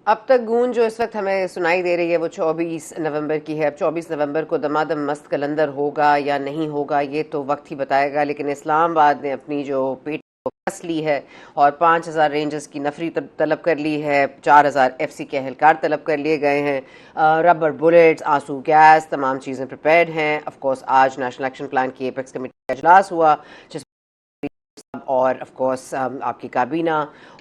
अब तक गूंज जो इस वक्त हमें सुनाई दे रही है वो 24 नवंबर की है। अब 24 नवंबर को दमादम मस्त कलंदर होगा या नहीं होगा ये तो वक्त ही बताएगा, लेकिन इस्लामाबाद ने अपनी जो पेट को कस ली है और 5,000 रेंजर्स की नफरी तलब कर ली है, 4,000 एफसी के एहलकार तलब कर लिए गए हैं, रबर बुलेट्स, आंसू गैस, तमाम चीज़ें प्रिपेयर्ड हैं। ऑफकोर्स आज नेशनल एक्शन प्लान की एपेक्स कमेटी का इजलास हुआ जिस और ऑफ कोर्स आपकी काबीना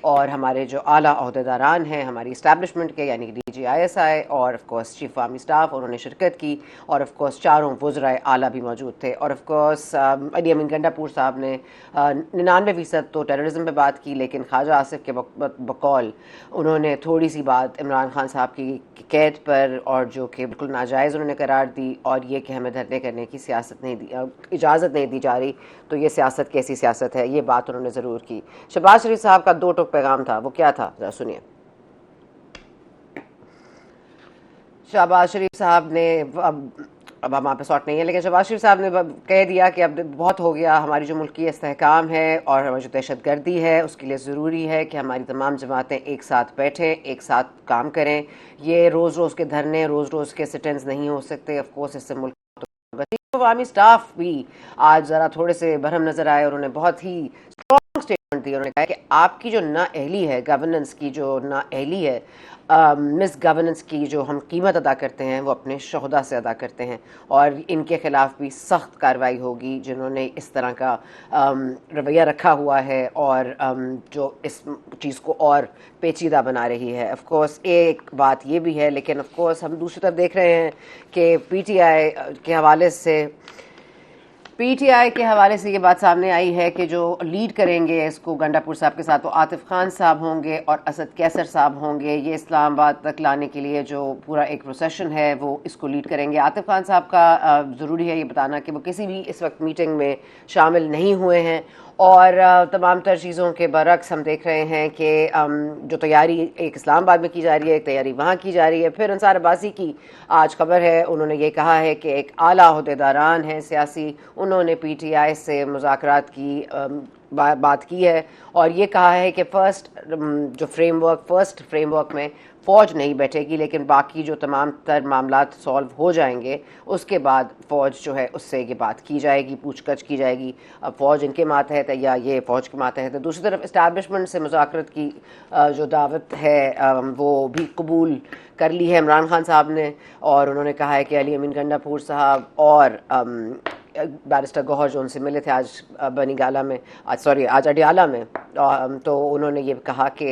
और हमारे जो आला अहदेदारान हैं हमारी इस्टेब्लिशमेंट के, यानी DGISI और of course chief army staff, उन्होंने शिरकत की। और ऑफ कोर्स चारों वज़राए आला भी मौजूद थे। और ऑफ कोर्स अली अमीन गंडापुर साहब ने 99% तो टेररिज्म पे बात की, लेकिन ख्वाजा आसिफ के बकौल उन्होंने थोड़ी सी बात इमरान खान साहब की कैद पर, और जो कि बिल्कुल नाजायज़ उन्होंने करार दी, और ये कि हमें धरने करने की सियासत नहीं दी, इजाज़त नहीं दी जा रही, तो ये सियासत कैसी सियासत है, ये बात उन्होंने ज़रूर की। शहबाज शरीफ साहब का दो टुक पैगाम था, वो क्या था जरा सुनिए। शहबाज शरीफ साहब ने अब वहाँ पे शॉट नहीं है, लेकिन शहबाज शरीफ साहब ने कह दिया कि अब बहुत हो गया, हमारी जो मुल्की इस्तेहकाम है और हमारी जो दहशत गर्दी है उसके लिए ज़रूरी है कि हमारी तमाम जमातें एक साथ बैठें, एक साथ काम करें। ये रोज़ रोज़ के धरने, रोज़ रोज़ के सिटेंस नहीं हो सकते। ऑफकोर्स इससे मुल्क अवामी स्टाफ भी आज ज़रा थोड़े से बरहम नज़र आए, उन्होंने बहुत ही स्ट्रॉन्ग स्टेटमेंट दी। उन्होंने कहा कि आपकी जो नाअहली है, गवर्नेंस की जो नाअहली है, मिस गवर्नेंस की जो हम कीमत अदा करते हैं वो अपने शोहदा से अदा करते हैं, और इनके ख़िलाफ़ भी सख्त कार्रवाई होगी जिन्होंने इस तरह का रवैया रखा हुआ है और जो इस चीज़ को और पेचीदा बना रही है। ऑफ कोर्स एक बात ये भी है, लेकिन ऑफ कोर्स हम दूसरी तरफ देख रहे हैं कि पीटीआई के हवाले से ये बात सामने आई है कि जो लीड करेंगे इसको गंडापुर साहब के साथ वो आतिफ खान साहब होंगे और असद कैसर साहब होंगे। ये इस्लामाबाद तक लाने के लिए जो पूरा एक प्रोसेशन है वो इसको लीड करेंगे। आतिफ खान साहब का ज़रूरी है ये बताना कि वो किसी भी इस वक्त मीटिंग में शामिल नहीं हुए हैं, और तमाम तर चीज़ों के बरक्स हम देख रहे हैं कि जो तैयारी एक इस्लामाबाद में की जा रही है, एक तैयारी वहाँ की जा रही है। फिर अंसार अब्बासी की आज खबर है, उन्होंने ये कहा है कि एक आला अहदेदारान हैं सियासी, उन्होंने PTI से मुज़ाकरात की बात की है और ये कहा है कि फर्स्ट फ्रेमवर्क में फ़ौज नहीं बैठेगी, लेकिन बाकी जो तमाम तर मामलात सॉल्व हो जाएंगे उसके बाद फ़ौज जो है उससे ये बात की जाएगी, पूछताछ की जाएगी। अब फ़ौज इनके मातहत है या ये फ़ौज के मातहत है। दूसरी तरफ इस्टेब्लिशमेंट से मुज़ाकरत की जो दावत है वो भी कबूल कर ली है इमरान खान साहब ने, और उन्होंने कहा है कि अली अमीन गंडापुर साहब और बैरिस्टर गौहर जो उनसे मिले थे आज बनीगाला में, आज अडियाला में, तो उन्होंने ये कहा कि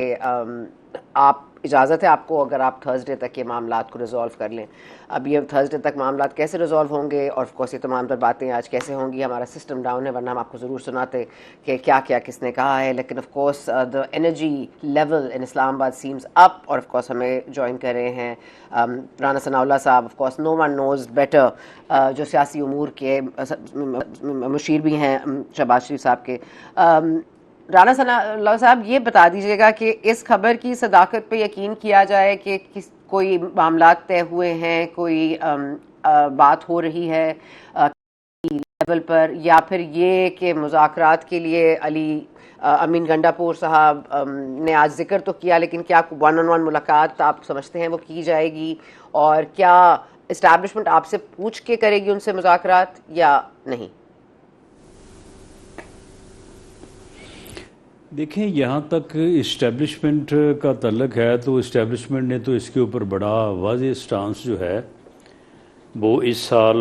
आप इजाज़त है आपको अगर आप थर्सडे तक ये मामलात को रिजॉल्व कर लें। अब ये थर्सडे तक मामलात कैसे रिजॉल्व होंगे और ऑफकोर्स ये तमाम तर बातें आज कैसे होंगी, हमारा सिस्टम डाउन है, वरना हम आपको ज़रूर सुनाते कि क्या क्या किसने कहा है। लेकिन of course the energy level in Islamabad seems up, और ऑफकोर्स हमें ज्वाइन कर रहे हैं Rana Sanaullah sahab. Of course no one knows better, जो सियासी उमूर के मुशीर भी हैं शहबाज शरीफ साहब के। राना सनाउल्लाह साहब ये बता दीजिएगा कि इस खबर की सदाकत पे यकीन किया जाए कि कोई मामलात तय हुए हैं, कोई बात हो रही है लेवल पर, या फिर ये कि मुज़ाकरात के लिए अली अमीन गंडापुर साहब ने आज जिक्र तो किया, लेकिन क्या वन ऑन वन मुलाकात आप समझते हैं वो की जाएगी, और क्या इस्टेब्लिशमेंट आपसे पूछ के करेगी उनसे मुज़ाकरात या नहीं? देखें, यहाँ तक इस्टेब्लिशमेंट का तल्लक है तो इस्टेब्लिशमेंट ने तो इसके ऊपर बड़ा वाज़ेह स्टांस जो है वो इस साल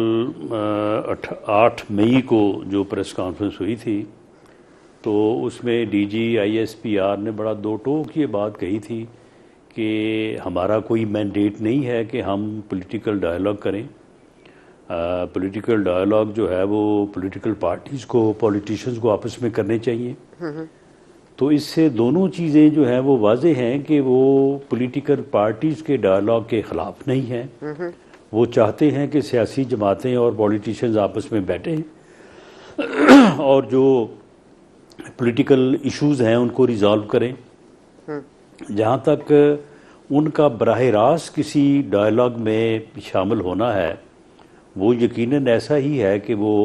8 मई को जो प्रेस कॉन्फ्रेंस हुई थी तो उसमें DGISPR ने बड़ा दो टोक ये बात कही थी कि हमारा कोई मैंडेट नहीं है कि हम पॉलिटिकल डायलॉग करें। पॉलिटिकल डायलॉग जो है वो पॉलिटिकल पार्टीज़ को, पॉलिटिशियंस को आपस में करने चाहिए। तो इससे दोनों चीज़ें जो हैं वो वाज़े हैं कि वो पॉलिटिकल पार्टीज़ के डायलॉग के ख़िलाफ़ नहीं हैं। वो चाहते हैं कि सियासी जमातें और पॉलिटिशियंस आपस में बैठें और जो पॉलिटिकल इश्यूज़ हैं उनको रिज़ॉल्व करें। जहाँ तक उनका बराह रास्त किसी डायलॉग में शामिल होना है वो यकीनन ऐसा ही है कि वो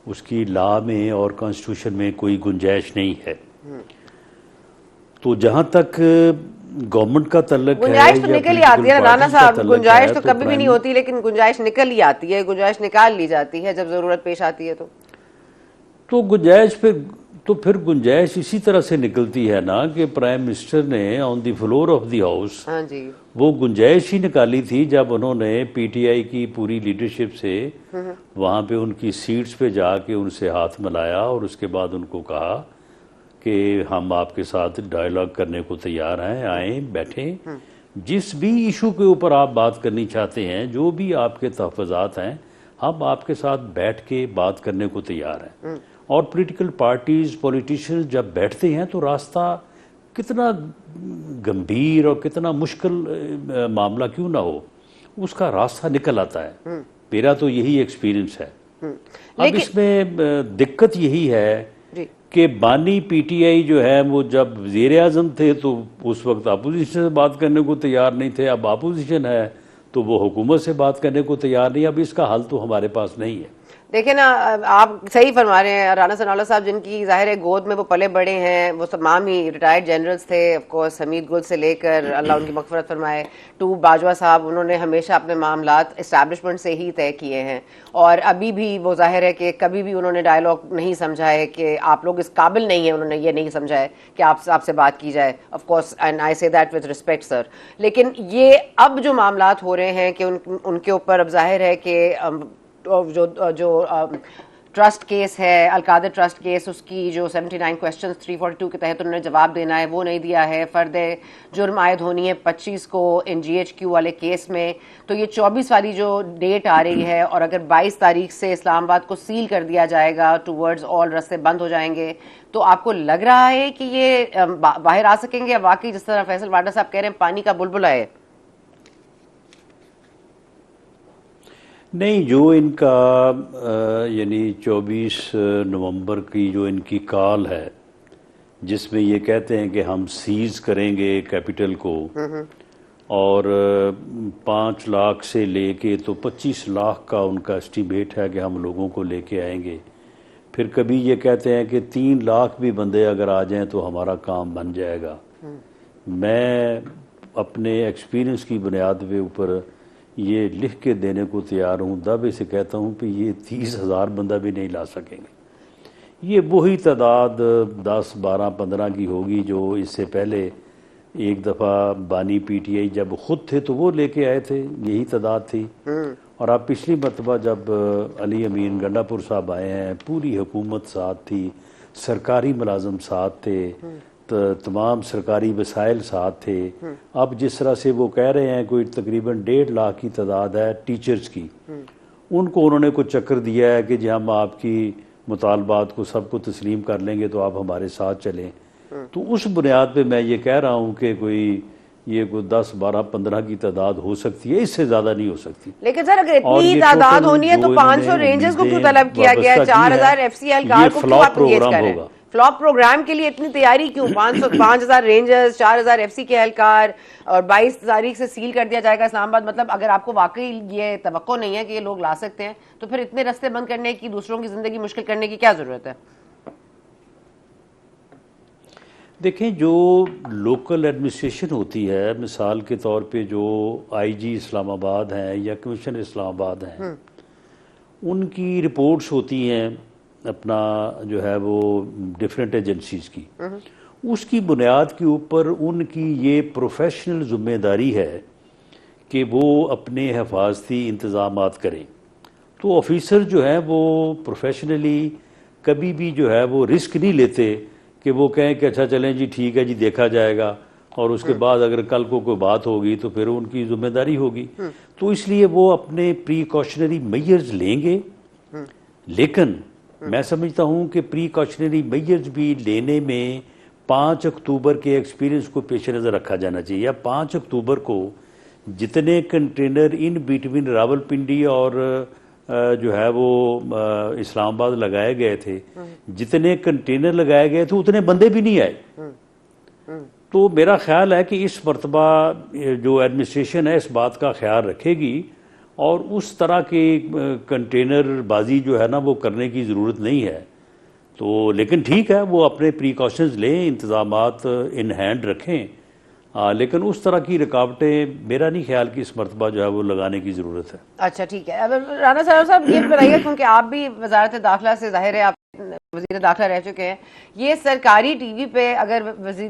उसकी लॉ में और कॉन्स्टिट्यूशन में कोई गुंजाइश नहीं है। तो जहाँ तक गवर्नमेंट का तल्लक है गुंजाइश तो या निकल ही आती है ना पॉलिटिकल राना पार्टीज का साहब, तल्लक गुंजाइश है तो तो कभी भी नहीं होती, लेकिन गुंजाइश निकल ही आती है, गुंजाइश निकाल ली जाती है जब जरूरत पेश आती है। तो गुंजाइश फिर गुंजाइश इसी तरह से निकलती है ना कि प्राइम मिनिस्टर ने on the floor of the house हाँ जी। वो गुंजाइश ही निकाली थी जब उन्होंने पीटीआई की पूरी लीडरशिप से वहाँ पे उनकी सीट्स पे जाके उनसे हाथ मिलाया और उसके बाद उनको कहा कि हम आपके साथ डायलॉग करने को तैयार हैं, आए बैठें, जिस भी इशू के ऊपर आप बात करनी चाहते हैं, जो भी आपके तहफ़्फ़ुज़ात हैं, हम आपके साथ बैठ के बात करने को तैयार हैं। और पॉलिटिकल पार्टीज पॉलिटिशियंस जब बैठते हैं तो रास्ता कितना गंभीर और कितना मुश्किल मामला क्यों ना हो, उसका रास्ता निकल आता है। मेरा तो यही एक्सपीरियंस है। अब इसमें दिक्कत यही है कि बानी पीटीआई जो है वो जब वज़ीर आज़म थे तो उस वक्त अपोजिशन से बात करने को तैयार नहीं थे, अब अपोजिशन है तो वो हुकूमत से बात करने को तैयार नहीं। अब इसका हल तो हमारे पास नहीं है। देखिए ना, आप सही फरमा रहे हैं। राना सनाउल्लाह साहब जिनकी जाहिर है गोद में वो पले बड़े हैं, वो तमाम ही रिटायर्ड जनरल्स थे, ऑफ कोर्स हमीद गुल से लेकर अल्लाह उनकी मग़फ़िरत फरमाए टू बाजवा साहब, उन्होंने हमेशा अपने मामलात इस्टेब्लिशमेंट से ही तय किए हैं। और अभी भी वो जाहिर है कि कभी भी उन्होंने डायलॉग नहीं समझा है कि आप लोग इस काबिल नहीं है, उन्होंने ये नहीं समझा है कि आपसे बात की जाए। Of course and I say that with respect sir. लेकिन ये अब जो मामलात हो रहे हैं कि उनके ऊपर अब जाहिर है कि जो ट्रस्ट केस है, अलकादर ट्रस्ट केस, उसकी जो 79 क्वेश्चंस 342 के तहत उन्होंने जवाब देना है वो नहीं दिया है। फर्द जुर्म आयद होनी है 25 को इन GHQ वाले केस में। तो ये 24 वाली जो डेट आ रही है, और अगर 22 तारीख से इस्लामाबाद को सील कर दिया जाएगा, टूवर्ड्स ऑल रास्ते बंद हो जाएंगे, तो आपको लग रहा है कि ये बाहर आ सकेंगे या वाकई जिस तरह फैसल वाडा साहब कह रहे हैं पानी का बुलबुला है? नहीं, जो इनका यानी 24 नवंबर की जो इनकी कॉल है जिसमें ये कहते हैं कि हम सीज करेंगे कैपिटल को और 5 लाख से लेके तो 25 लाख का उनका एस्टीमेट है कि हम लोगों को लेके आएंगे। फिर कभी ये कहते हैं कि 3 लाख भी बंदे अगर आ जाएं तो हमारा काम बन जाएगा। मैं अपने एक्सपीरियंस की बुनियाद पे ऊपर ये लिख के देने को तैयार हूँ, दावे से कहता हूँ कि ये 30,000 बंदा भी नहीं ला सकेंगे। ये वही तादाद 10, 12, 15 की होगी जो इससे पहले एक दफ़ा बानी पीटीआई जब खुद थे तो वो लेके आए थे, यही तादाद थी। और आप पिछली मरतबा जब अली अमीन गंडापुर साहब आए हैं, पूरी हुकूमत साथ थी, सरकारी मुलाजम साथ थे, तमाम सरकारी वसाइल साथ थे। अब जिस तरह से वो कह रहे हैं कोई तकरीबन 1.5 लाख की तादाद है टीचर्स की, उनको उन्होंने कुछ चक्कर दिया है कि जी हम आपकी मुतालबात को सबको तस्लीम कर लेंगे तो आप हमारे साथ चलें। तो उस बुनियाद पे मैं ये कह रहा हूँ कि ये कोई 10, 12, 15 की तादाद हो सकती है, इससे ज़्यादा नहीं हो सकती। लेकिन सर अगर इतनी तादाद होनी है तो 500 रेंजर्स को क्यों तलब किया गया है? 4000 FCL कार को क्यों आप एंगेज कर रहे हैं? फ्लॉप प्रोग्राम के लिए इतनी तैयारी क्यों? 5000 रेंजर्स, 4000 FC के एहलकार, और 22 तारीख से सील कर दिया जाएगा इस्लामाबाद। मतलब अगर आपको वाकई ये तवक्को नहीं है कि ये लोग ला सकते हैं तो फिर इतने रास्ते बंद करने की, दूसरों की जिंदगी मुश्किल करने की क्या जरूरत है? देखें, जो लोकल एडमिनिस्ट्रेशन होती है, मिसाल के तौर पे जो IG इस्लामाबाद हैं या कमिश्नर इस्लामाबाद हैं, उनकी रिपोर्ट्स होती हैं अपना जो है वो डिफरेंट एजेंसीज की, उसकी बुनियाद के ऊपर उनकी ये प्रोफेशनल जिम्मेदारी है कि वो अपने हिफाजती इंतज़ामात करें। तो ऑफिसर जो है वो प्रोफेशनली कभी भी जो है वो रिस्क नहीं लेते कि वो कहें कि अच्छा चलें जी ठीक है जी देखा जाएगा, और उसके बाद अगर कल को कोई बात होगी तो फिर उनकी जिम्मेदारी होगी। तो इसलिए वो अपने प्रीकॉशनरी मेजर्स लेंगे। लेकिन मैं समझता हूं कि प्रीकॉशनरी मेजर्स भी लेने में 5 अक्टूबर के एक्सपीरियंस को पेश नज़र रखा जाना चाहिए। या 5 अक्टूबर को जितने कंटेनर इन बिटवीन रावलपिंडी और जो है वो इस्लामाबाद लगाए गए थे, जितने कंटेनर लगाए गए थे उतने बंदे भी नहीं आए। तो मेरा ख्याल है कि इस मरतबा जो एडमिनिस्ट्रेशन है इस बात का ख्याल रखेगी और उस तरह की कंटेनर बाजी जो है ना वो करने की ज़रूरत नहीं है। तो लेकिन ठीक है, वो अपने प्रिकॉशंस लें, इंतज़ामात इन हैंड रखें लेकिन उस तरह की रुकावटें मेरा नहीं ख्याल कि इस मरतबा जो है वो लगाने की ज़रूरत है। अच्छा ठीक है। अब राना साहब ये बताइए, क्योंकि आप भी वजारत दाखिला से जाहिर है आप वजीर दाखिला रह चुके हैं, ये सरकारी टीवी पे अगर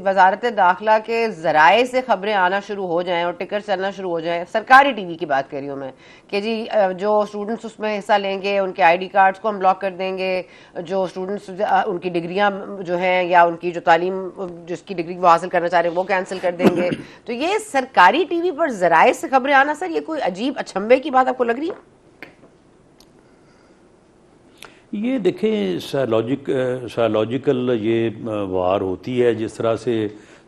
वजारत दाखिला के जराए से खबरें आना शुरू हो जाएं और टिकट चलना शुरू हो जाएं, सरकारी टीवी की बात कर रही हूँ मैं, कि जी जो स्टूडेंट्स उसमें हिस्सा लेंगे उनके आईडी कार्ड्स को हम ब्लॉक कर देंगे, जो स्टूडेंट्स उनकी डिग्रियां जो हैं या उनकी जो तालीम जिसकी डिग्री वो हासिल करना चाह रहे हैं वो कैंसिल कर देंगे, तो ये सरकारी टीवी पर जराए से खबरें आना, सर ये कोई अजीब अचंभे की बात आपको लग रही है? ये देखें साइलॉजिकल ये वार होती है, जिस तरह से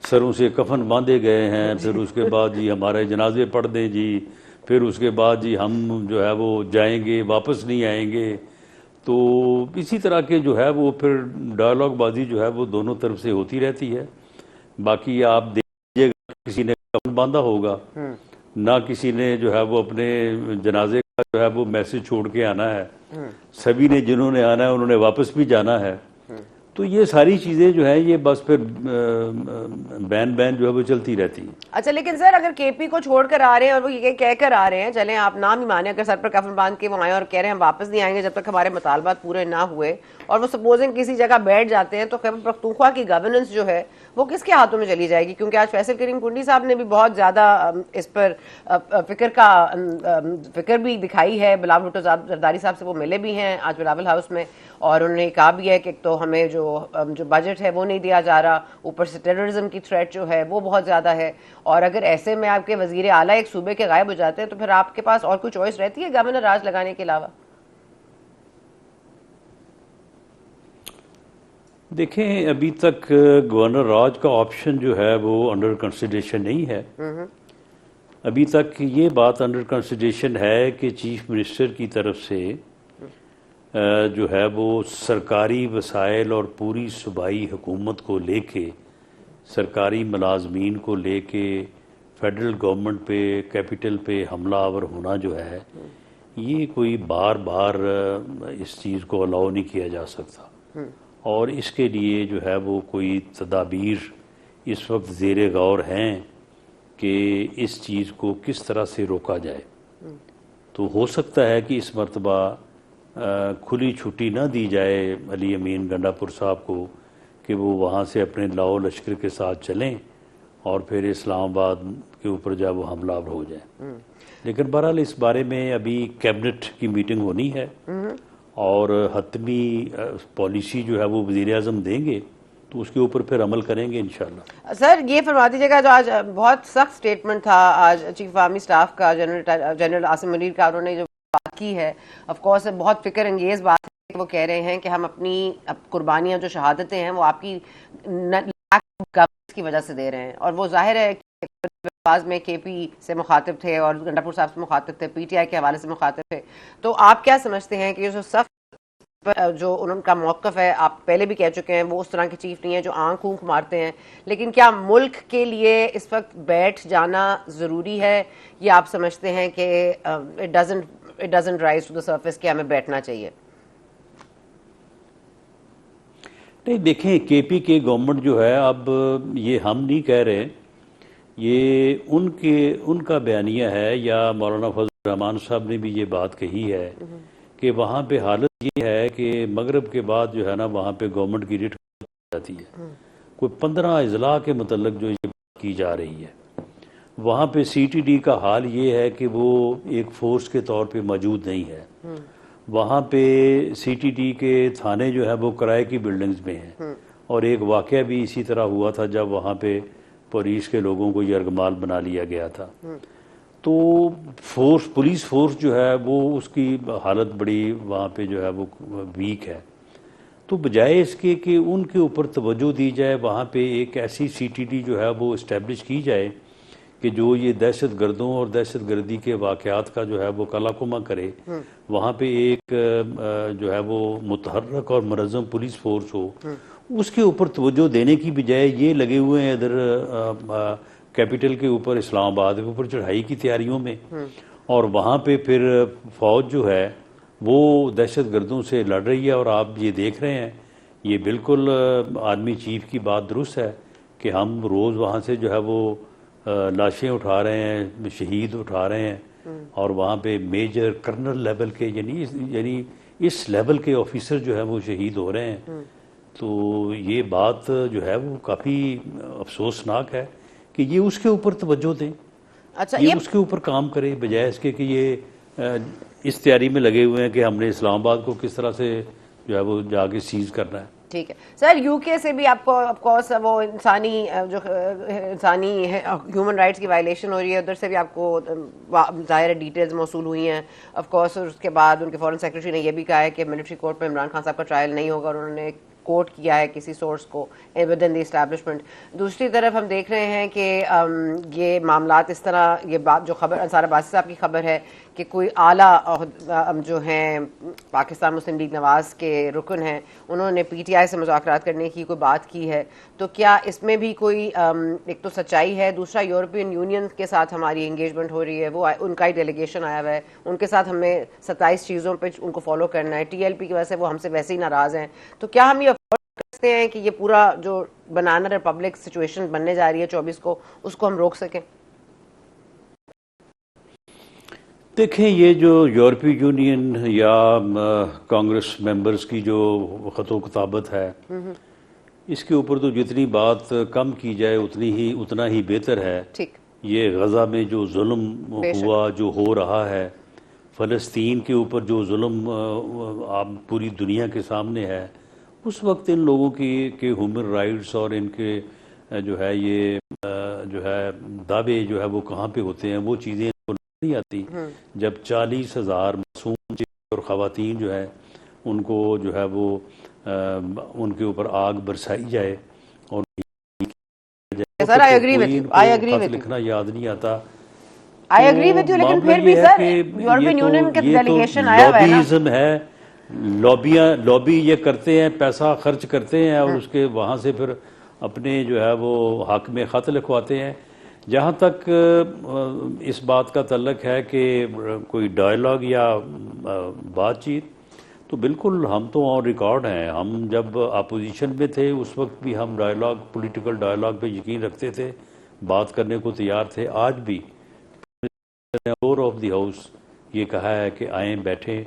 सरों से कफन बांधे गए हैं, फिर उसके बाद जी हमारे जनाजे पढ़ दें जी, फिर उसके बाद जी हम जो है वो जाएंगे वापस नहीं आएंगे, तो इसी तरह के जो है वो फिर डायलॉग बाजी जो है वो दोनों तरफ से होती रहती है। बाकी आप देखिएगा किसी ने कफन बांधा होगा, ना किसी ने जो है वो अपने जनाजे का जो है वो मैसेज छोड़ के आना है, सभी ने जिन्होंने आना है उन्होंने वापस भी जाना है। तो ये सारी चीज़ें जो है ये बस फिर बैन बैन जो है वो चलती रहती है। अच्छा, लेकिन सर अगर केपी को छोड़कर आ रहे हैं और वो ये कह कर आ रहे हैं, चलें आप नाम ही माने, अगर सर पर कफन बांध के वो आए और कह रहे हैं हम वापस नहीं आएंगे जब तक हमारे मुतालबात पूरे ना हुए, और वो सपोजिंग किसी जगह बैठ जाते हैं, तो खैबर पख्तूनख्वा की गवर्नेंस जो है वो किसके हाथों में चली जाएगी? क्योंकि आज फैसल करीम कुंडी साहब ने भी बहुत ज़्यादा इस पर फिक्र भी दिखाई है। बिलावल भुट्टो जरदारी साहब से वो मिले भी हैं आज बिलावल हाउस में, और उन्होंने कहा भी है कि तो हमें जो बजट है वो नहीं दिया जा रहा, ऊपर से टेररिज्म की थ्रेट जो है वो बहुत ज़्यादा है, और अगर ऐसे में आपके वजीर आला एक सूबे के गायब हो जाते हैं तो फिर आपके पास और कोई चॉइस रहती है गवर्नर राज लगाने के अलावा? देखें अभी तक गवर्नर राज का ऑप्शन जो है वो अंडर कंसिडरेशन नहीं है। अभी तक ये बात अंडर कंसिडरेशन है कि चीफ मिनिस्टर की तरफ से जो है वो सरकारी वसाइल और पूरी सूबाई हुकूमत को लेके, सरकारी मुलाजमीन को लेके फेडरल गवर्नमेंट पे, कैपिटल पे हमलावर होना जो है, ये कोई बार बार इस चीज़ को अलाउ नहीं किया जा सकता, और इसके लिए जो है वो कोई तदाबीर इस वक्त ज़ेरे गौर हैं कि इस चीज़ को किस तरह से रोका जाए। तो हो सकता है कि इस मरतबा खुली छुट्टी ना दी जाए अली अमीन गंडापुर साहब को कि वो वहाँ से अपने लाओ लश्कर के साथ चलें और फिर इस्लामाबाद के ऊपर जब वो हमलावर हो जाए। लेकिन बहरहाल इस बारे में अभी कैबिनेट की मीटिंग होनी है और हतमी पॉलिसी जो है वो वज़ीर आज़म देंगे, तो उसके ऊपर फिर अमल करेंगे इंशाल्लाह। सर ये फरमा दीजिएगा, जो आज बहुत सख्त स्टेटमेंट था आज चीफ आर्मी स्टाफ का जनरल आसिम मुनीर का, उन्होंने जो बात की है ऑफ कोर्स बहुत फिक्र अंगेज बात है। वो कह रहे हैं कि हम अपनी कुर्बानियां जो शहादतें हैं वो आपकी गवर्नेंस की वजह से दे रहे हैं, और वो जाहिर है आवाज में केपी से मुखातिब थे और गंडापुर साहब से मुखातिब थे, पीटीआई के हवाले से मुखातिब थे। तो आप क्या समझते हैं कि जो सख्त जो उनका मौक़िफ़ है, आप पहले भी कह चुके हैं वो उस तरह के चीफ नहीं है जो आंख ऊँख मारते हैं, लेकिन क्या मुल्क के लिए इस वक्त बैठ जाना ज़रूरी है, या आप समझते हैं कि it doesn't rise to the surface कि हमें बैठना चाहिए? नहीं देखें, केपी के गवर्नमेंट जो है, अब ये हम नहीं कह रहे, ये उनका बयानिया है, या मौलाना फजल रहमान साहब ने भी ये बात कही है कि वहाँ पे हालत ये है कि मगरब के बाद जो है ना वहाँ पे गवर्नमेंट की रिट जाती है। कोई 15 अजला के मतलब जो ये बात की जा रही है, वहाँ पे सीटीडी का हाल ये है कि वो एक फोर्स के तौर पे मौजूद नहीं है। वहाँ पे सीटीडी के थाने जो है वो किराए की बिल्डिंग्स में हैं, और एक वाक़या भी इसी तरह हुआ था जब वहाँ पे पुलिस के लोगों को यरगमाल बना लिया गया था। तो पुलिस फोर्स जो है वो उसकी हालत बड़ी वहाँ पे जो है वो वीक है। तो बजाय इसके कि उनके ऊपर तवज्जो दी जाए, वहाँ पे एक ऐसी सीटीडी जो है वो इस्टेब्लिश की जाए कि जो ये दहशत गर्दों और दहशत गर्दी के वाक़यात का जो है वो कलाकुमा करे। वहाँ पे एक जो है वो मुतहर्रक और मुनज़्ज़म पुलिस फोर्स हो, उसके ऊपर तवज्जो देने की बजाय ये लगे हुए हैं इधर कैपिटल के ऊपर, इस्लामाबाद के ऊपर चढ़ाई की तैयारियों में, और वहाँ पे फिर फ़ौज जो है वो दहशत गर्दों से लड़ रही है। और आप ये देख रहे हैं, ये बिल्कुल आर्मी चीफ की बात दुरुस्त है कि हम रोज़ वहाँ से जो है वो लाशें उठा रहे हैं, शहीद उठा रहे हैं, और वहाँ पे मेजर कर्नल लेवल के यानी इस लेवल के ऑफिसर जो है वो शहीद हो रहे हैं। तो ये बात जो है वो काफ़ी अफसोसनाक है कि ये उसके ऊपर तवज्जो दें, अच्छा, ये उसके ऊपर काम करे, बजाय इसके कि ये इस तैयारी में लगे हुए हैं कि हमने इस्लामाबाद को किस तरह से जो है वो जाके सीज करना है। ठीक है सर, यूके से भी आपको ऑफकोर्स वो इंसानी जो इंसानी ह्यूमन राइट्स की वायलेशन हो रही है, उधर से भी आपको ज़ाहिर है डिटेल्स मौसूल हुई हैं ऑफकोर्स। और उसके बाद उनके फॉरेन सेक्रेटरी ने यह भी कहा है कि मिलिट्री कोर्ट में इमरान खान साहब का ट्रायल नहीं होगा, और उन्होंने कोट किया है किसी सोर्स को विद इन द इस्टेब्लिशमेंट। दूसरी तरफ हम देख रहे हैं कि ये मामलात इस तरह, ये बात जो खबर अंसार अब्बासी साहब की खबर है कि कोई आला जो हैं पाकिस्तान मुस्लिम लीग नवाज के रुकन हैं, उन्होंने पीटीआई से मुज़ाकरात करने की कोई बात की है, तो क्या इसमें भी कोई एक तो सच्चाई है, दूसरा यूरोपियन यूनियन के साथ हमारी एंगेजमेंट हो रही है, वो उनका ही डेलीगेशन आया हुआ है, उनके साथ हमें 27 चीज़ों पे उनको फॉलो करना है, टीएलपी की वजह से वो हमसे वैसे ही नाराज़ हैं, तो क्या हम ये अफोर्ड कर सकते हैं कि ये पूरा जो बनाना रिपब्लिक सिचुएशन बनने जा रही है 24 को, उसको हम रोक सकें? देखें, ये जो यूरोपीय यूनियन या कांग्रेस मेंबर्स की जो ख़तो किताबत है, इसके ऊपर तो जितनी बात कम की जाए उतना ही बेहतर है। ठीक, ये गज़ा में जो जुल्म हुआ, जो हो रहा है, फ़लस्तीन के ऊपर जो जुल्म आप पूरी दुनिया के सामने है, उस वक्त इन लोगों की के ह्यूमन राइट्स और इनके जो है ये जो है दावे जो है वो कहाँ पे होते हैं, वो चीज़ें नहीं आती। जब 40,000 मासूम और ख़वातीन जो है उनको जो है वो उनके ऊपर आग बरसाई जाए और sir I agree with you, I agree with लिखना याद नहीं आता। आई एग्री विद यू, लेकिन फिर भी सर यूरोपियन यूनियन का डेलीगेशन आया हुआ है ना। लॉबीइज्म है, लॉबी ये करते हैं, पैसा खर्च करते हैं और उसके वहाँ से फिर अपने जो है वो हक में ख़त लिखवाते हैं। जहाँ तक इस बात का तल्लक है कि कोई डायलॉग या बातचीत, तो बिल्कुल हम तो ऑन रिकॉर्ड हैं। हम जब अपोजिशन में थे उस वक्त भी हम डायलॉग, पॉलिटिकल डायलॉग पे यकीन रखते थे, बात करने को तैयार थे। आज भी फ्लोर ऑफ द हाउस ये कहा है कि आएँ, बैठें,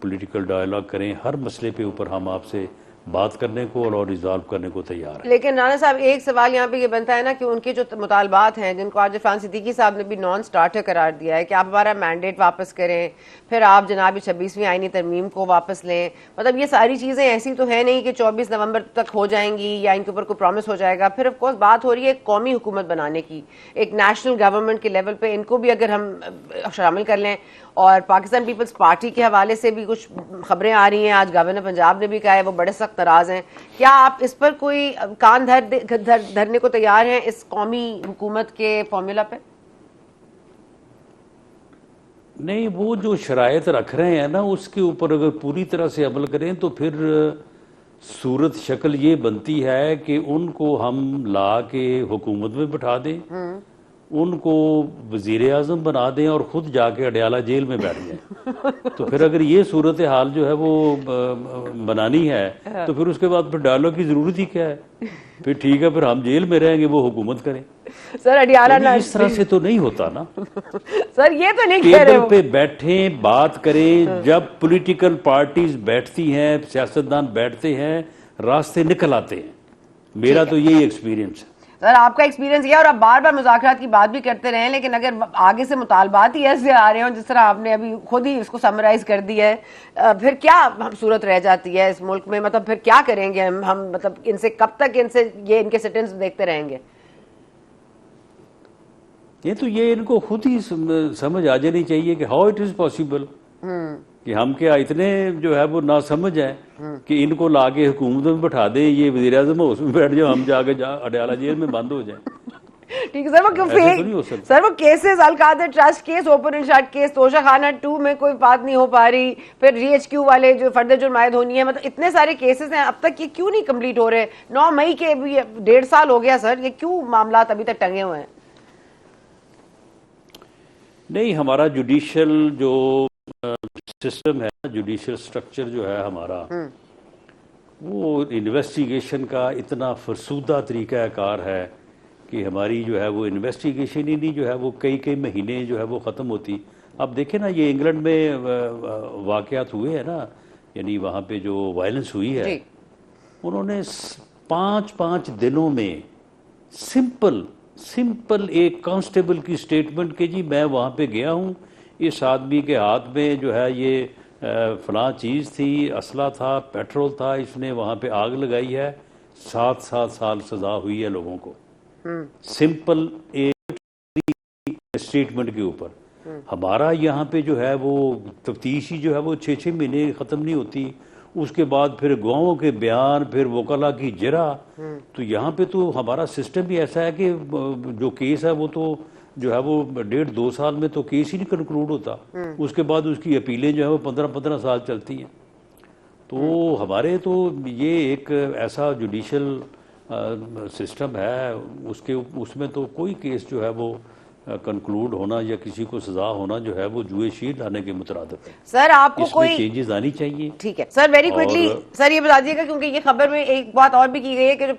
पॉलिटिकल डायलॉग करें, हर मसले पे ऊपर हम आपसे बात करने को और रिजॉल्व करने को तैयार है। लेकिन राना साहब, एक सवाल यहाँ पे ये बनता है ना कि उनके जो मुतालबात हैं, जिनको आज इरफान सिद्दीकी साहब ने भी नॉन स्टार्टर करार दिया है कि आप हमारा मैंडेट वापस करें, फिर आप जनाब 26वीं आईनी तरमीम को वापस लें, मतलब ये सारी चीज़ें ऐसी तो है नहीं कि 24 नवंबर तक हो जाएंगी या इनके ऊपर कोई प्रॉमिस हो जाएगा। फिर ऑफकोर्स बात हो रही है एक कौमी हुकूमत बनाने की, एक नेशनल गवर्नमेंट के लेवल पे इनको भी अगर हम शामिल कर लें। और पाकिस्तान पीपल्स पार्टी के हवाले से भी कुछ खबरें आ रही हैं, आज गवर्नर पंजाब ने भी कहा है वो बड़े सख्त नाराज हैं। क्या आप इस पर कोई कान धरने को तैयार हैं इस कौमी हुकूमत के फॉर्मूला पे? नहीं, वो जो शराइत रख रहे हैं ना, उसके ऊपर अगर पूरी तरह से अमल करें तो फिर सूरत शक्ल ये बनती है कि उनको हम ला के हुकूमत में बिठा दें, उनको वजीर आज़म बना दें और ख़ुद जाके अडयाला जेल में बैठ जाएं। तो फिर अगर ये सूरत हाल जो है वो बनानी है तो फिर उसके बाद फिर डायलॉग की ज़रूरत ही क्या है? फिर ठीक है, फिर हम जेल में रहेंगे, वो हुकूमत करें। सर अडयाला ना, इस तरह से तो नहीं होता ना। सर ये तो नहीं कह रहे टेबल पे बैठें, बात करें। जब पॉलिटिकल पार्टीज बैठती हैं, सियासतदान बैठते हैं, रास्ते निकल आते हैं। मेरा तो यही एक्सपीरियंस है। सर आपका एक्सपीरियंस ये, और आप बार बार मुज़ाकरात की बात भी करते रहे, लेकिन अगर आगे से मुतालबात ही ऐसे आ रहे हो जिस तरह आपने अभी खुद ही इसको समराइज कर दिया है, फिर क्या हम सूरत रह जाती है इस मुल्क में? मतलब फिर क्या करेंगे हम मतलब इनसे कब तक इनके सिटेंस देखते रहेंगे? ये इनको खुद ही समझ आ जानी चाहिए कि हाउ इट इज पॉसिबल कि हम क्या इतने जो है वो ना समझ है कि इनको लाके हुकूमत में बैठा दे, ये वज़ीर आज़म हाउस में बैठ जाओ, हम जाके अडयाला जेल में बंद हो जाए। ठीक है सर, वो क्यों फेक सर, वो cases Al Qadir trust case, open and shut case, Toshakhana 2 में कोई बात नहीं हो पा रही, फिर GHQ वाले जो फर्दर जुर्म आयद होनी है, मतलब इतने सारे केसेस हैं, अब तक ये क्यों नहीं कंप्लीट हो रहे? 9 मई के भी 1.5 साल हो गया सर, ये क्यों मामला अभी तक टंगे हुए हैं? नहीं, हमारा जुडिशल जो सिस्टम है, जुडिशल स्ट्रक्चर जो है हमारा, वो इन्वेस्टिगेशन का इतना फरसूदा तरीक़ाकार है कि हमारी जो है वो इन्वेस्टिगेशन ही नहीं जो है वो कई कई महीने जो है वो ख़त्म होती। अब देखें ना, ये इंग्लैंड में वाक़यात हुए हैं ना, यानी वहाँ पे जो वायलेंस हुई है, जी। उन्होंने 5-5 दिनों में सिंपल सिंपल एक कांस्टेबल की स्टेटमेंट के जी मैं वहाँ पे गया हूँ, इस आदमी के हाथ में जो है ये फलां चीज़ थी, असला था, पेट्रोल था, इसने वहाँ पे आग लगाई है, 7-7 साल सज़ा हुई है लोगों को, सिंपल एक स्टेटमेंट के ऊपर। हमारा यहाँ पे जो है वो तफ्तीश ही जो है वो 6-6 महीने ख़त्म नहीं होती, उसके बाद फिर गाँव के बयान, फिर वकला की जरा। तो यहाँ पे तो हमारा सिस्टम भी ऐसा है कि जो केस है वो तो जो है वो 1.5-2 साल में तो केस ही नहीं कंक्लूड होता, उसके बाद उसकी अपीलें जो है वो 15-15 साल चलती हैं। तो हमारे तो ये एक ऐसा जुडिशल सिस्टम है, उसके उसमें तो कोई केस जो है वो कंक्लूड होना या किसी को सजा होना जो है वो जुए शीट लाने के मुतरादिफ है। सर आपको इसमें कोई चेंजेस आनी चाहिए। ठीक है सर, वेरी क्विकली सर ये बता दीजिएगा, क्योंकि ये खबर में एक बात और भी की गई है कि जो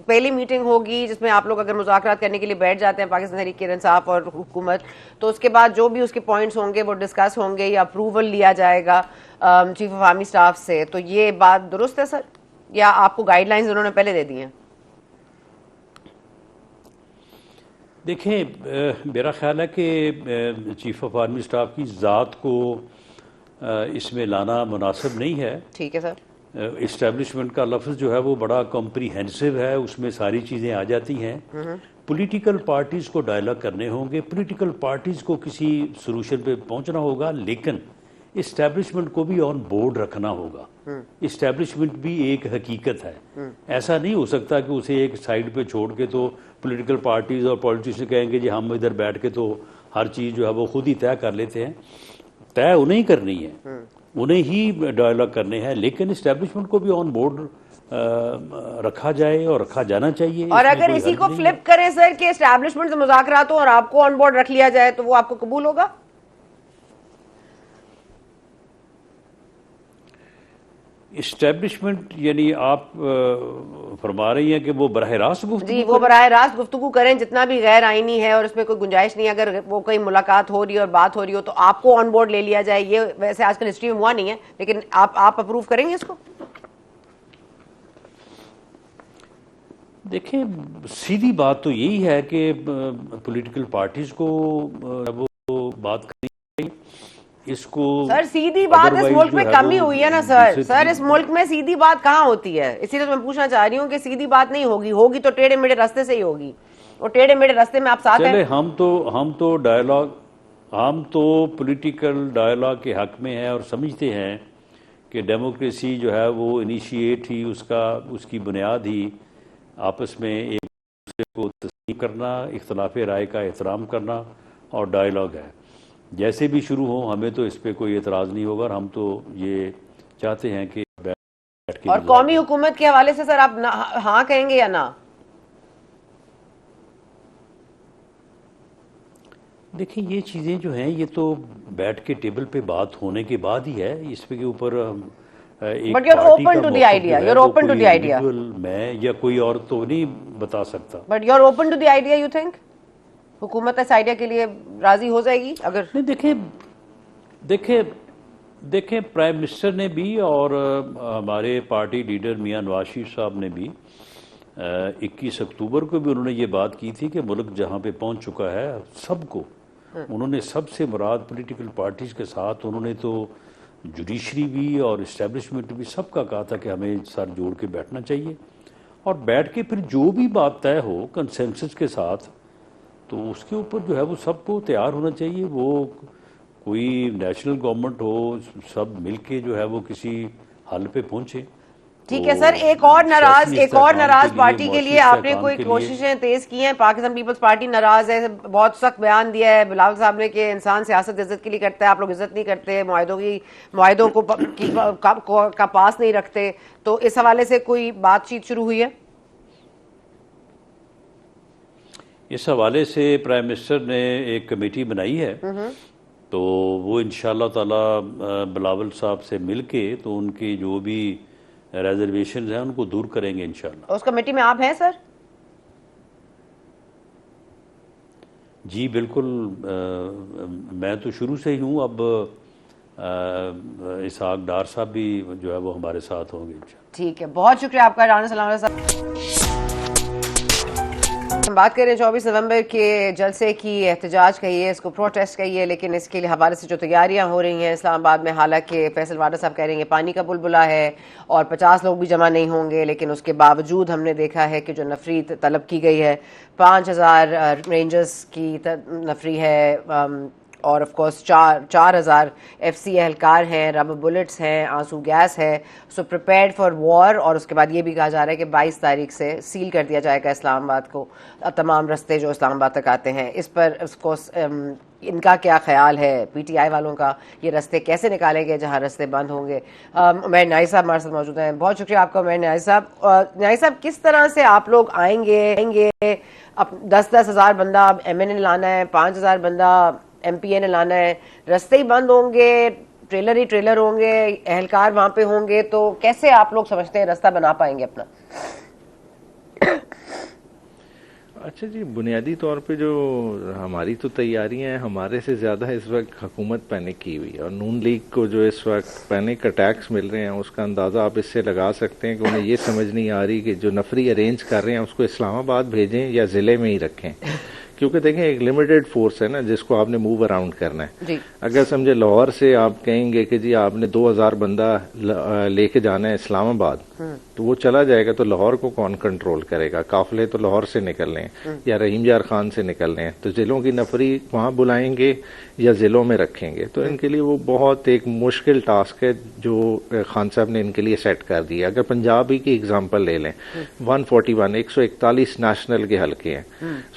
पहली मीटिंग होगी जिसमें आप लोग अगर मुज़ाकरात करने के लिए बैठ जाते हैं पाकिस्तान तहरीक इंसाफ और हुकूमत, तो उसके बाद जो भी उसके पॉइंट्स होंगे वो डिस्कस होंगे या अप्रूवल लिया जाएगा चीफ ऑफ आर्मी स्टाफ से। तो ये बात दुरुस्त है सर, या आपको गाइडलाइंस उन्होंने पहले दे दी हैं? देखें, मेरा ख्याल है कि चीफ ऑफ आर्मी स्टाफ की ज़ात को इसमें लाना मुनासिब नहीं है। ठीक है सर। इस्टेब्लिशमेंट का लफ्ज़ जो है वो बड़ा कॉम्प्रीहेंसिव है, उसमें सारी चीज़ें आ जाती हैं। पॉलिटिकल पार्टीज़ को डायलॉग करने होंगे, पॉलिटिकल पार्टीज़ को किसी सोल्यूशन पे पहुंचना होगा, लेकिन इस्टेब्लिशमेंट को भी ऑन बोर्ड रखना होगा। इस्टेब्लिशमेंट भी एक हकीकत है, ऐसा नहीं हो सकता कि उसे एक साइड पे छोड़ के तो पॉलिटिकल पार्टीज़ और पॉलिटिशियन कहेंगे जी हम इधर बैठ के तो हर चीज़ जो है वो खुद ही तय कर लेते हैं। तय उन्हें ही करनी है, उन्हें ही डायलॉग करने हैं, लेकिन इस्टेब्लिशमेंट को भी ऑन बोर्ड रखा जाए और रखा जाना चाहिए। और अगर इसी को फ्लिप करें सर कि एस्टैब्लिशमेंट से मुज़ाकरात हो और आपको ऑन बोर्ड रख लिया जाए, तो वो आपको कबूल होगा? इस्टेब्लिशमेंट यानी आप फरमा रही हैं कि वो बराह रास्त जी, वो बराह रास्त गुफ्तगू करें, जितना भी गैर आईनी है और उसमें कोई गुंजाइश नहीं है, अगर वो कोई मुलाकात हो रही है और बात हो रही हो तो आपको ऑन बोर्ड ले लिया जाए। ये वैसे आजकल हिस्ट्री में हुआ नहीं है, लेकिन आप अप्रूव करेंगे इसको? देखें, सीधी बात तो यही है कि पॉलिटिकल पार्टीज को वो बात करनी चाहिए इसको। सर सीधी बात इस मुल्क में कमी हुई है ना सर। सर इस मुल्क में सीधी बात कहाँ होती है? इसीलिए तो मैं पूछना चाह रही हूँ कि सीधी बात नहीं होगी, होगी तो टेढ़े मेढ़े रास्ते से ही होगी, और टेढ़े मेढ़े रास्ते में आप साथ हैं। हम तो पॉलिटिकल डायलॉग के हक में हैं और समझते हैं कि डेमोक्रेसी जो है वो इनिशिएट ही उसकी बुनियाद ही आपस में एक दूसरे को तस्लीम करना, इख्तलाफ राय का एहतराम करना और डायलॉग है। जैसे भी शुरू हो, हमें तो इस पर कोई एतराज़ नहीं होगा और हम तो ये चाहते हैं कि बैठ के। और कौमी हुकूमत के हवाले से सर आप हाँ कहेंगे या ना? देखिए, ये चीज़ें जो हैं ये तो बैठ के टेबल पे बात होने के बाद ही है, इस पे के ऊपर एक but you're open to the idea, you're open to the idea. मैं या कोई और तो नहीं बता सकता, but you're open to the idea. You think हुकूमत इस आइडिया के लिए राजी हो जाएगी? अगर नहीं, देखें प्राइम मिनिस्टर ने भी और हमारे पार्टी लीडर मियां नवाज शरीफ साहब ने भी 21 अक्टूबर को भी उन्होंने ये बात की थी कि मुल्क जहाँ पे पहुँच चुका है सबको, उन्होंने सबसे मुराद पॉलिटिकल पार्टीज के साथ उन्होंने तो जुडिशरी भी और इस्टेब्लिशमेंट भी सबका कहा था कि हमें सर जोड़ के बैठना चाहिए और बैठ के फिर जो भी बात तय हो कंसेंसस के साथ, तो उसके ऊपर जो है वो सबको तैयार होना चाहिए। वो कोई नेशनल गवर्नमेंट हो, सब मिलके जो है वो किसी हल पे पहुंचे। ठीक है सर, एक और नाराज पार्टी के लिए आपने कोई कोशिशें तेज की हैं? पाकिस्तान पीपल्स पार्टी नाराज है, बहुत सख्त बयान दिया है बिलावल साहब ने कि इंसान सियासत इज्जत के लिए करता है, आप लोग इज्जत नहीं करते, मुआहिदों का पास नहीं रखते। तो इस हवाले से कोई बातचीत शुरू हुई है? इस हवाले से प्राइम मिनिस्टर ने एक कमेटी बनाई है, तो वो इंशाअल्लाह ताला बिलावल साहब से मिलके तो उनकी जो भी रिजर्वेशन हैं उनको दूर करेंगे इंशाअल्लाह। उस कमेटी में आप हैं सर? जी बिल्कुल, मैं तो शुरू से ही हूँ। अब इसहाक डार साहब भी जो है वो हमारे साथ होंगे। ठीक है, बहुत शुक्रिया आपका राना सलाम साहब। हम बात करें 24 नवंबर के जलसे की, एहतजाज कहिए इसको, प्रोटेस्ट कहिए, लेकिन इसके लिए हवाले से जो तैयारियां हो रही हैं इस्लामाबाद में, हालांकि फैसल वाडा साहब कह रहे हैं पानी का बुलबुला है और 50 लोग भी जमा नहीं होंगे, लेकिन उसके बावजूद हमने देखा है कि जो नफरी तलब की गई है 5000 रेंजर्स की नफरी है, और ऑफ कोर्स 4,000 एफसी एहलकार हैं, रबर बुलेट्स हैं, आंसू गैस है। सो प्रिपेयर्ड फॉर वॉर। और उसके बाद ये भी कहा जा रहा है कि 22 तारीख से सील कर दिया जाएगा इस्लामाबाद को, तमाम रास्ते जो इस्लामाबाद तक आते हैं। इस पर उसको इनका क्या ख्याल है, पीटीआई वालों का, ये रास्ते कैसे निकालेंगे जहां रास्ते बंद होंगे। उमैर न्याई साहब हमारे साथ मौजूद हैं। बहुत शुक्रिया आपका उमैर न्याई साहब। न्याई साहब, किस तरह से आप लोग आएंगे? अब 10-10 हज़ार बंदा MNA लाना है, 5,000 बंदा MPA ने लाना है, रास्ते ही बंद होंगे, ट्रेलर ही ट्रेलर होंगे, एहलकार वहां पे होंगे, तो कैसे आप लोग समझते हैं रास्ता बना पाएंगे अपना? अच्छा जी, बुनियादी तौर पे जो हमारी तो तैयारियां हैं, हमारे से ज़्यादा इस वक्त हुकूमत पैनिक की हुई है। और नून लीग को जो इस वक्त पैनिक अटैक्स मिल रहे हैं उसका अंदाज़ा आप इससे लगा सकते हैं कि उन्हें ये समझ नहीं आ रही कि जो नफरी अरेंज कर रहे हैं उसको इस्लामाबाद भेजें या ज़िले में ही रखें। क्योंकि देखें, एक लिमिटेड फोर्स है ना जिसको आपने मूव अराउंड करना है जी। अगर समझे लाहौर से आप कहेंगे कि जी आपने 2000 बंदा लेके जाना है इस्लामाबाद, तो वो चला जाएगा, तो लाहौर को कौन कंट्रोल करेगा? काफिले तो लाहौर से निकल रहे हैं या रहीम यार खान से निकल रहे हैं, तो जिलों की नफरी वहां बुलाएंगे या जिलों में रखेंगे? तो इनके लिए वो बहुत एक मुश्किल टास्क है जो खान साहब ने इनके लिए सेट कर दिया। अगर पंजाब ही की एग्जाम्पल ले लें, 141 नेशनल के हल्के हैं,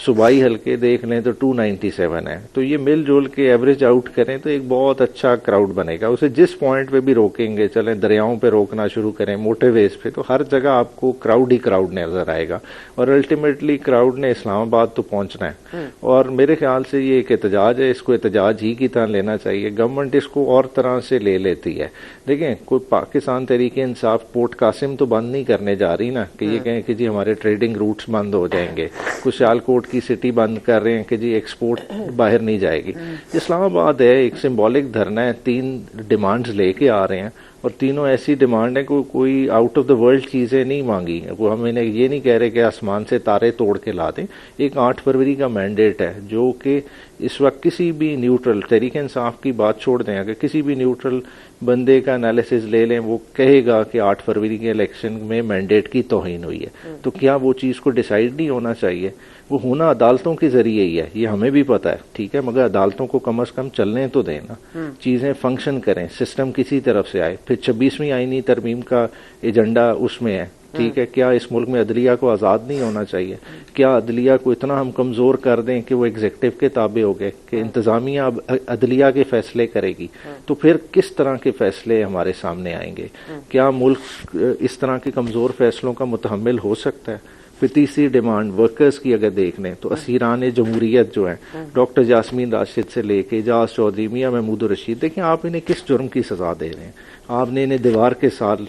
सूबाई हल्के देख लें तो 297 है। तो ये मिलजुल के एवरेज आउट करें तो एक बहुत अच्छा क्राउड बनेगा। उसे जिस पॉइंट पे भी रोकेंगे, चलें दरियाओं पे रोकना शुरू करें, मोटरवेज पे, तो हर जगह आपको क्राउड ही क्राउड नजर आएगा। और अल्टीमेटली क्राउड ने इस्लामाबाद तो पहुंचना है। और मेरे ख्याल से ये एक एहतजाज है, इसको एहतजाज ही की तरह लेना चाहिए। गवर्नमेंट इसको और तरह से ले लेती है। देखें, कोई पाकिस्तान तहरीक इंसाफ पोर्ट कासिम तो बंद नहीं करने जा रही ना कि ये कहें कि जी हमारे ट्रेडिंग रूट्स बंद हो जाएंगे। कुछ सियालकोट की सिटी बंद कर रहे हैं कि जी एक्सपोर्ट बाहर नहीं जाएगी। इस्लामाबाद है, एक सिंबॉलिक धरना है, 3 डिमांड्स लेके आ रहे हैं और तीनों ऐसी डिमांड है कोई आउट ऑफ द वर्ल्ड चीजें नहीं मांगी। वो हम इन्हें ये नहीं कह रहे कि आसमान से तारे तोड़ के ला दें। एक 8 फरवरी का मैंडेट है जो कि इस वक्त किसी भी न्यूट्रल, तहरीक इंसाफ की बात छोड़ दें, अगर किसी भी न्यूट्रल बंदे का एनालिसिस ले लें, वो कहेगा कि 8 फरवरी के इलेक्शन में मैंडेट की तौहीन हुई है। तो क्या वो चीज को डिसाइड नहीं होना चाहिए? वो होना अदालतों के जरिए ही है, ये हमें भी पता है, ठीक है, मगर अदालतों को कम से कम चलने तो देना, चीजें फंक्शन करें, सिस्टम किसी तरफ से आए। फिर 26वीं आईनी तरमीम का एजेंडा उसमें है, ठीक है। क्या इस मुल्क में अदलिया को आज़ाद नहीं होना चाहिए? क्या अदलिया को इतना हम कमज़ोर कर दें कि वो एग्जीक्यूटिव के ताबे हो गए कि इंतज़ामिया अब अदलिया के फैसले करेगी? तो फिर किस तरह के फैसले हमारे सामने आएंगे? क्या मुल्क इस तरह के कमज़ोर फैसलों का मुतहम्मिल हो सकता है? फिर तीसरी डिमांड वर्कर्स की अगर देख लें तो असीरान जमहूरियत जो है, डॉक्टर जासमीन राशिद से लेके एजाज चौधरी, मियां महमूद रशीद, देखें आप इन्हें किस जुर्म की सजा दे रहे हैं? आपने इन्हें दीवार के साल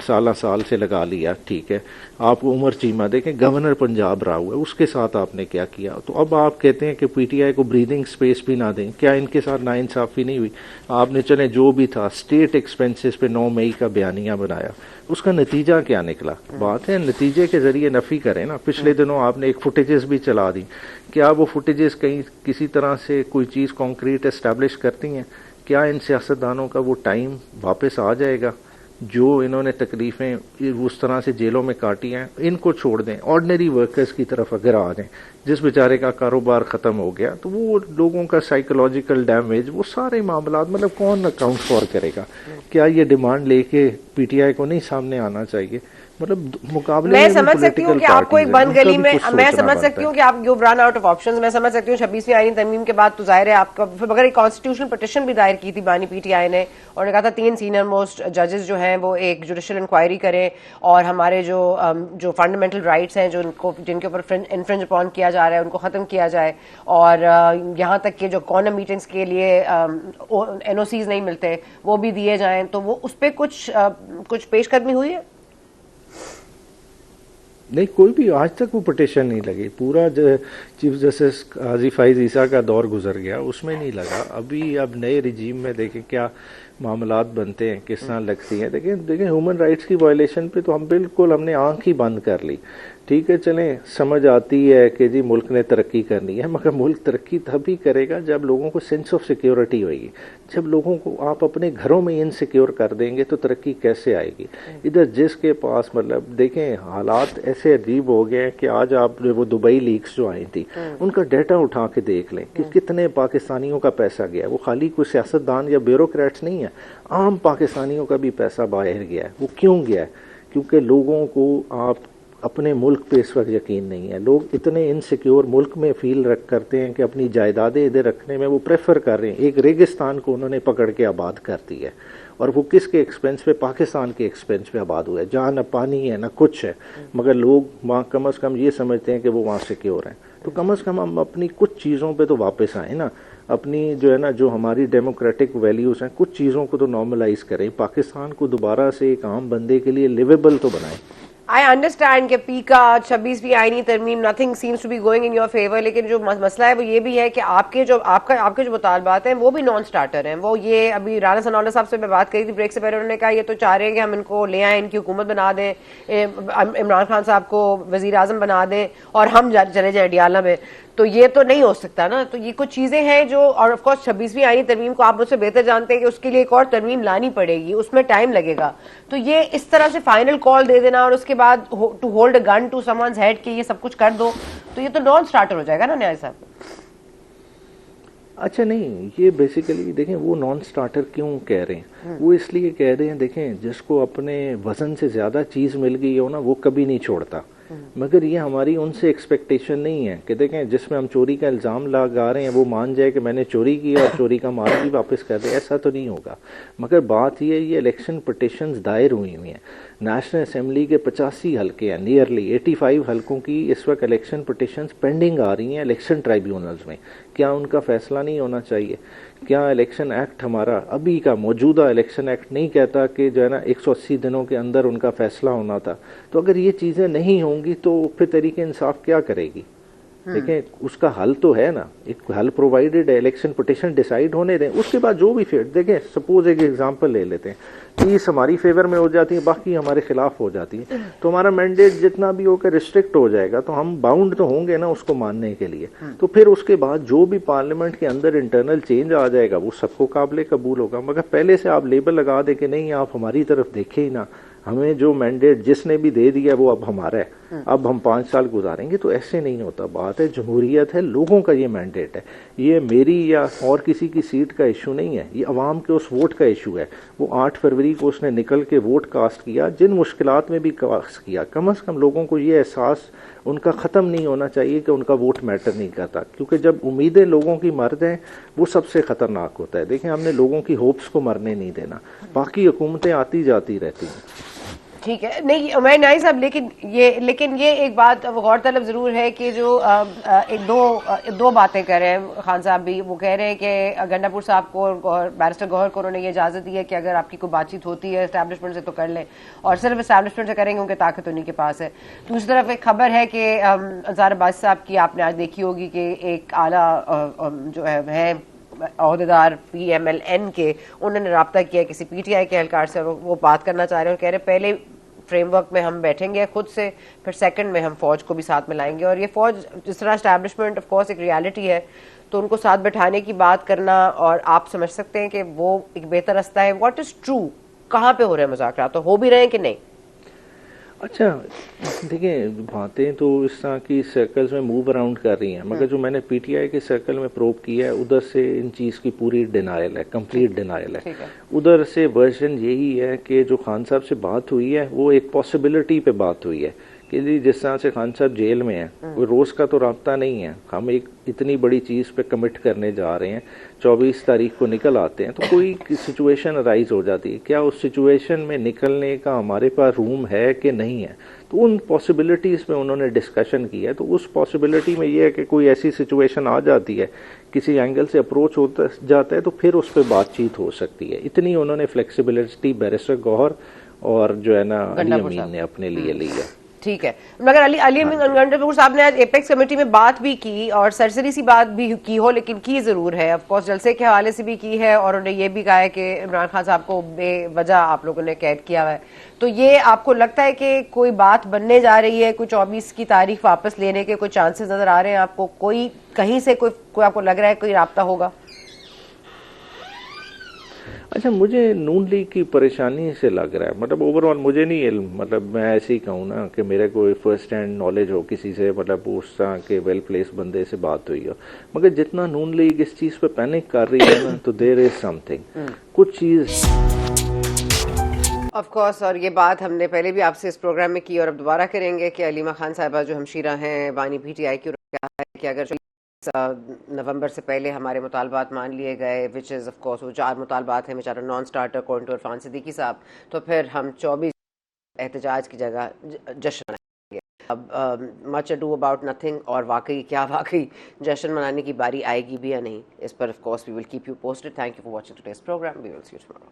से लगा लिया, ठीक है। आप उमर चीमा देखें, गवर्नर पंजाब रहा हुआ है, उसके साथ आपने क्या किया? तो अब आप कहते हैं कि पीटीआई को ब्रीदिंग स्पेस भी ना दें। क्या इनके साथ नाइंसाफी नहीं हुई? आपने चले जो भी था स्टेट एक्सपेंसेस पे 9 मई का बयानिया बनाया, उसका नतीजा क्या निकला? बात है नतीजे के जरिए नफी करें ना। पिछले दिनों आपने एक फुटेजेस भी चला दी, क्या वो फुटेजेस कहीं किसी तरह से कोई चीज कॉन्क्रीट एस्टैब्लिश करती हैं? क्या इन सियासतदानों का वो टाइम वापस आ जाएगा जो इन्होंने तकलीफें उस तरह से जेलों में काटी हैं? इनको छोड़ दें, ऑर्डिनरी वर्कर्स की तरफ अगर आ जाएं, जिस बेचारे का कारोबार खत्म हो गया, तो वो लोगों का साइकोलॉजिकल डैमेज, वो सारे मामला मतलब कौन अकाउंट फॉर करेगा? क्या ये डिमांड लेके पीटीआई को नहीं सामने आना चाहिए? मतलब मुकाबले मैं समझ सकती हूँ कि आपको एक बंद गली में, मैं समझ सकती हूँ कि आप you run out of options, मैं समझ सकती हूँ 26वीं आईनी तरमीम के बाद तो जाहिर है आपका, मगर एक कॉन्स्टिट्यूशनल पिटीशन भी दायर की थी बानी पीटीआई ने और कहा था 3 सीनियर मोस्ट जजेस जो हैं वो एक जुडिशियल इंक्वायरी करें और हमारे जो फंडामेंटल राइट्स हैं जिनके ऊपर इन्फ्रिंज अपॉन किया जा रहा है उनको खत्म किया जाए। और यहाँ तक कि जो कॉर्नर मीटिंग्स के लिए एनओसीज नहीं मिलते वो भी दिए जाएं, तो वो उस पर कुछ पेशकदमी हुई है? नहीं, कोई भी आज तक वो पिटिशन नहीं लगी। पूरा चीफ जस्टिस काजी फाइज ईसा का दौर गुजर गया, उसमें नहीं लगा। अभी अब नए रिजीम में देखें क्या मामलात बनते हैं, किस तरह लगती हैं। देखें ह्यूमन राइट्स की वायलेशन पे तो हमने आंख ही बंद कर ली। ठीक है, चलें, समझ आती है कि जी मुल्क ने तरक्की करनी है, मगर मुल्क तरक्की तभी करेगा जब लोगों को सेंस ऑफ सिक्योरिटी होगी। जब लोगों को आप अपने घरों में इनसिक्योर कर देंगे तो तरक्की कैसे आएगी। इधर जिसके पास मतलब देखें हालात ऐसे अजीब हो गए हैं कि आज आप वो दुबई लीक्स जो आई थी उनका डाटा उठा के देख लें कि कितने पाकिस्तानियों का पैसा गया। वो खाली कोई सियासतदान या ब्यूरोक्रेट्स नहीं है, आम पाकिस्तानियों का भी पैसा बाहर गया है। वो क्यों गया है? क्योंकि लोगों को आप अपने मुल्क पे इस वक्त यकीन नहीं है। लोग इतने इनसिक्योर मुल्क में फील करते हैं कि अपनी जायदादें इधर रखने में वो प्रेफर कर रहे हैं। एक रेगिस्तान को उन्होंने पकड़ के आबाद कर दी है, और वो किसके एक्सपेंस पे? पाकिस्तान के एक्सपेंस पे आबाद हुआ है, जहाँ न पानी है न कुछ है, मगर लोग वहाँ कम अज़ कम ये समझते हैं कि वो वहाँ सिक्योर हैं। तो कम अज़ कम हम अपनी कुछ चीज़ों पे तो वापस आए ना, अपनी जो है ना, जो हमारी डेमोक्रेटिक वैल्यूज़ हैं, कुछ चीज़ों को तो नॉर्मलाइज करें। पाकिस्तान को दोबारा से एक आम बंदे के लिए लिवेबल तो बनाएं। आई अंडरस्टैंड कि पी का 26वीं आईनी तरमीम nothing seems to be going in your favour, लेकिन जो मसला है वो ये भी है कि आपके जो मुतालबात हैं वो भी नॉन स्टार्टर हैं। वो ये अभी राना सनाउल्लाह साहब से मैं बात करी थी ब्रेक से पहले, उन्होंने कहा ये तो चाह रहे हैं कि हम इनको ले आए, इनकी हुकूमत बना दें, इमरान खान साहब को वजीर आजम बना दें और हम चले जाए डियाला में। तो ये तो नहीं हो सकता ना। तो ये कुछ चीजें हैं जो, और ऑफ कोर्स 26वीं आईनी तरमीम को आप मुझसे बेहतर जानते हैं कि उसके लिए एक और तरमीम लानी पड़ेगी, उसमें टाइम लगेगा। तो ये इस तरह से फाइनल कॉल दे देना और उसके बाद to hold a gun to someone's head कि ये सब कुछ कर दो, तो ये तो नॉन स्टार्टर हो जाएगा ना न्याय साहब। अच्छा नहीं, ये बेसिकली देखें वो नॉन स्टार्टर क्यों कह रहे हैं, वो इसलिए कह रहे हैं, देखें जिसको अपने वजन से ज़्यादा चीज़ मिल गई हो ना वो कभी नहीं छोड़ता। मगर ये हमारी उनसे एक्सपेक्टेशन नहीं है कि देखें जिसमें हम चोरी का इल्ज़ाम लगा रहे हैं वो मान जाए कि मैंने चोरी की और चोरी का माल भी वापस कर दे, ऐसा तो नहीं होगा। मगर बात ये इलेक्शन पिटिशंस दायर हुई हैं। नेशनल असेंबली के 85 हल्के हैं, नियरली 85 हल्कों की इस वक्त इलेक्शन पिटिशंस पेंडिंग आ रही हैं इलेक्शन ट्राइब्यूनल्स में। क्या उनका फैसला नहीं होना चाहिए? क्या इलेक्शन एक्ट हमारा अभी का मौजूदा इलेक्शन एक्ट नहीं कहता कि जो है ना 180 दिनों के अंदर उनका फैसला होना था? तो अगर ये चीज़ें नहीं होंगी तो फिर तरीके इंसाफ क्या करेगी? देखें उसका हल तो है ना, एक हल प्रोवाइडेड है, इलेक्शन पिटिशन डिसाइड होने दें, उसके बाद जो भी फिर देखें। सपोज एक एग्जांपल ले लेते हैं, 30 हमारी फेवर में हो जाती है, बाकी हमारे खिलाफ हो जाती है, तो हमारा मैंडेट जितना भी होकर रिस्ट्रिक्ट हो जाएगा, तो हम बाउंड तो होंगे ना उसको मानने के लिए। तो फिर उसके बाद जो भी पार्लियामेंट के अंदर इंटरनल चेंज आ जाएगा वो सबको काबिल कबूल होगा। मगर पहले से आप लेबल लगा दे कि नहीं आप हमारी तरफ देखे ही ना, हमें जो मैंडेट जिसने भी दे दिया वो अब हमारा है, अब हम 5 साल गुजारेंगे, तो ऐसे नहीं होता। बात है जमहूरियत है, लोगों का ये मैंडेट है, ये मेरी या और किसी की सीट का इशू नहीं है, ये अवाम के उस वोट का इशू है। वो 8 फरवरी को उसने निकल के वोट कास्ट किया, जिन मुश्किलात में भी कास्ट किया। कम से कम लोगों को ये एहसास उनका ख़त्म नहीं होना चाहिए कि उनका वोट मैटर नहीं करता, क्योंकि जब उम्मीदें लोगों की मर जाएं वो सबसे ख़तरनाक होता है। देखें हमने लोगों की होप्स को मरने नहीं देना, बाकी हुकूमतें आती जाती रहती हैं। ठीक है, नहीं मैं नहीं साहब, लेकिन ये एक बात गौरतलब जरूर है कि जो दो बातें कर रहे हैं खान साहब भी। वो कह रहे हैं कि गंडापुर साहब को और बैरिस्टर गौहर को उन्होंने ये इजाज़त दी है कि अगर आपकी कोई बातचीत होती है एस्टैब्लिशमेंट से तो कर लें, और सिर्फ एस्टैब्लिशमेंट से करेंगे उनकी ताकत उन्हीं के पास है। दूसरी तरफ एक खबर है कि अंसार अब्बासी साहब की आपने आज देखी होगी कि एक आला जो है अहदेदार PMLN के, उन्होंने रब्ता किया किसी PTI के एहलकार से, वो बात करना चाह रहे हैं और कह रहे हैं पहले फ्रेमवर्क में हम बैठेंगे खुद से, फिर सेकंड में हम फौज को भी साथ में लाएंगे। और ये फौज जिस तरह एस्टैब्लिशमेंट ऑफ कोर्स एक रियलिटी है, तो उनको साथ बैठाने की बात करना, और आप समझ सकते हैं कि वो एक बेहतर रास्ता है। व्हाट इज ट्रू, कहाँ पे हो रहे हैं मुज़ाकरात, तो हो भी रहे हैं कि नहीं? अच्छा देखिए बातें तो इस तरह की सर्कल्स में मूव अराउंड कर रही हैं, मगर जो मैंने PTI के सर्कल में प्रोब किया है उधर से इन चीज़ की पूरी डिनायल है, कंप्लीट डिनायल है। उधर से वर्जन यही है कि जो खान साहब से बात हुई है वो एक पॉसिबिलिटी पे बात हुई है कि जी जिस तरह से खान साहब जेल में हैं, वो रोज़ का तो राब्ता नहीं है, हम एक इतनी बड़ी चीज़ पे कमिट करने जा रहे हैं, 24 तारीख को निकल आते हैं, तो कोई सिचुएशन अराइज हो जाती है, क्या उस सिचुएशन में निकलने का हमारे पास रूम है कि नहीं है। तो उन पॉसिबिलिटीज़ में उन्होंने डिस्कशन किया है। तो उस पॉसिबिलिटी में ये है कि कोई ऐसी सिचुएशन आ जाती है, किसी एंगल से अप्रोच होता जाता है, तो फिर उस पर बातचीत हो सकती है। इतनी उन्होंने फ्लेक्सिबिलिटी बैरिस्टर गौहर और जो है ना अली अमीन ने अपने लिए ली है। ठीक है, मगर अली अली गंडापुर साहब ने आज एपेक्स कमेटी में बात भी की और सरसरी सी बात भी की हो, लेकिन की जरूर है, ऑफ कोर्स जलसे के हवाले से भी की है, और उन्होंने ये भी कहा है कि इमरान खान साहब को बेवजह आप लोगों ने कैद किया हुआ है। तो ये आपको लगता है कि कोई बात बनने जा रही है, कोई 24 की तारीख वापस लेने के कोई चांसेस नजर आ रहे हैं आपको? कोई कहीं से कोई आपको लग रहा है कोई राब्ता होगा? अच्छा, मुझे नून लीग की परेशानी से लग रहा है, मतलब ओवरऑल मुझे नहीं इल्म, मतलब मैं ऐसे ही कहूँ ना कि मेरे कोई फर्स्ट हैंड नॉलेज हो किसी से, मतलब उस तरह के वेल प्लेस बंदे से बात हुई हो, मगर जितना नून लीग इस चीज़ पे पैनिक कर रही है ना, तो देयर इज समथिंग, कुछ चीज़ ऑफ कोर्स। और ये बात हमने पहले भी आपसे इस प्रोग्राम में की और अब दोबारा करेंगे कि अलीमा खान साहिबा जो हमशीरा हैं बानी PTI की, क्या है कि अगर नवंबर से पहले हमारे मुतालबात मान लिए गए, विच इज़ ऑफ कोर्स वो 4 मुतालबात हैं बेचारा नॉन स्टार्टर कौंटू इरफान सिद्दीकी साहब, तो फिर हम 24 एहतजाज की जगह जश्न मनाएंगे। अब मच अडू अबाउट नथिंग, और वाकई क्या वाकई जश्न मनाने की बारी आएगी भी या नहीं, इस पर of course we will keep you posted. Thank you for watching today's programme, we will see you tomorrow.